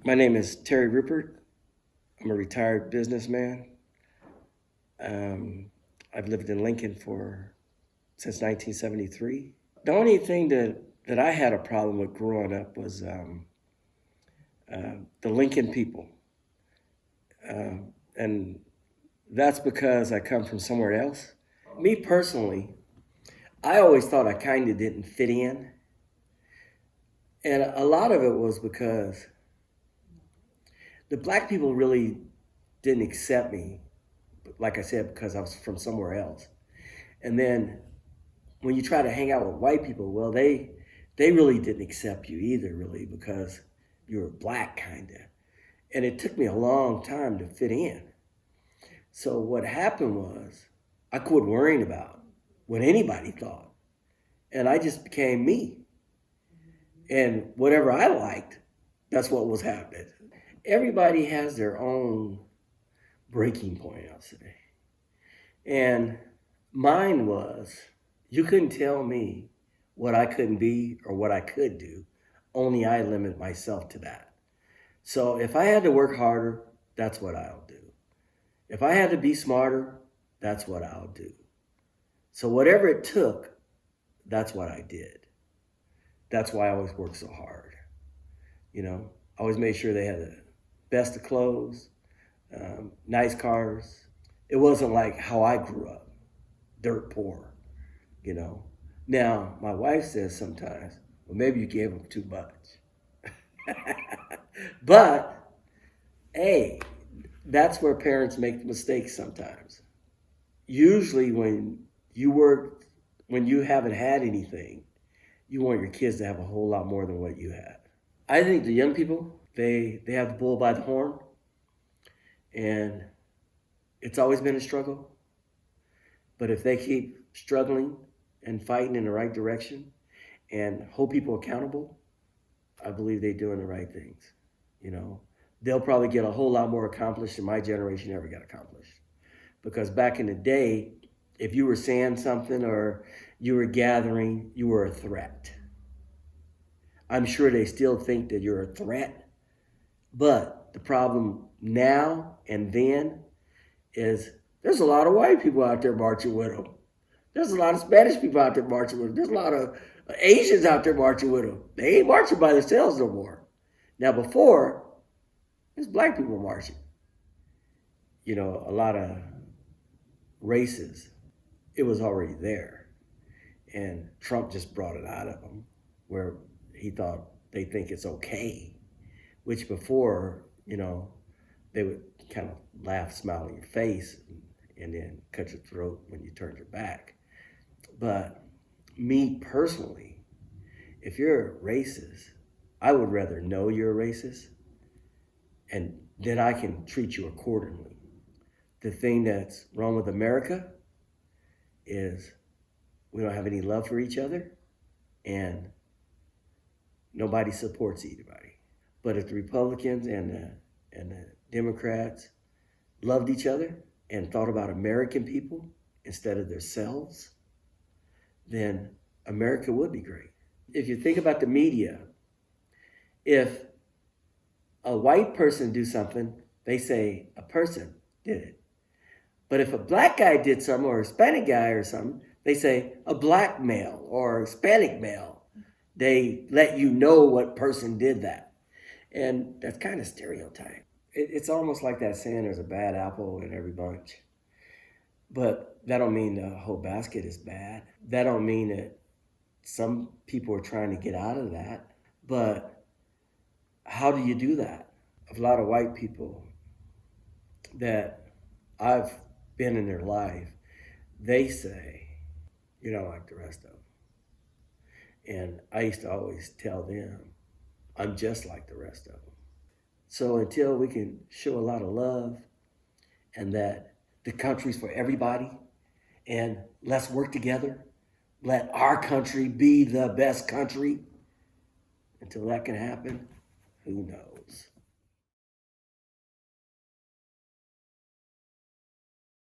My name is Terry Rupert. I'm a retired businessman. Um, I've lived in Lincoln since 1973. The only thing that I had a problem with growing up was the Lincoln people. And that's because I come from somewhere else. Me personally, I always thought I kind of didn't fit in. And a lot of it was because the black people really didn't accept me, like I said, because I was from somewhere else. And then when you try to hang out with white people, well, they really didn't accept you either, really, because you were black, kind of. And it took me a long time to fit in. So what happened was I quit worrying about what anybody thought. And I just became me. And whatever I liked, that's what was happening. Everybody has their own breaking point, I'll say. And mine was, you couldn't tell me what I couldn't be or what I could do. Only I limit myself to that. So if I had to work harder, that's what I'll do. If I had to be smarter, that's what I'll do. So whatever it took, that's what I did. That's why I always worked so hard. I always made sure they had the best of clothes, nice cars. It wasn't like how I grew up, dirt poor, Now, my wife says sometimes, well, maybe you gave them too much. But, hey, that's where parents make mistakes sometimes. Usually when you haven't had anything, you want your kids to have a whole lot more than what you had. I think the young people, they have the bull by the horn, and it's always been a struggle. But if they keep struggling and fighting in the right direction and hold people accountable, I believe they're doing the right things. They'll probably get a whole lot more accomplished than my generation ever got accomplished. Because back in the day, if you were saying something or you were gathering, you were a threat. I'm sure they still think that you're a threat, but the problem now and then is there's a lot of white people out there marching with them. There's a lot of Spanish people out there marching with them. There's a lot of Asians out there marching with them. They ain't marching by themselves no more. Now before, there's black people marching. A lot of races, it was already there. And Trump just brought it out of them where he thought they think it's okay, which before, they would kind of laugh, smile in your face, and then cut your throat when you turned your back. But me personally, if you're a racist, I would rather know you're a racist, and then I can treat you accordingly. The thing that's wrong with America is we don't have any love for each other, and nobody supports anybody. But if the Republicans and the Democrats loved each other and thought about American people instead of themselves, then America would be great. If you think about the media, if a white person do something, they say a person did it. But if a black guy did something or a Hispanic guy or something, they say a black male or a Hispanic male. They let you know what person did that. And that's kind of stereotype. It's almost like that saying there's a bad apple in every bunch. But that don't mean the whole basket is bad. That don't mean that some people are trying to get out of that. But how do you do that? A lot of white people that I've been in their life, they say, you're not like the rest of them. And I used to always tell them, I'm just like the rest of them. So until we can show a lot of love and that the country's for everybody and let's work together, let our country be the best country, until that can happen, who knows?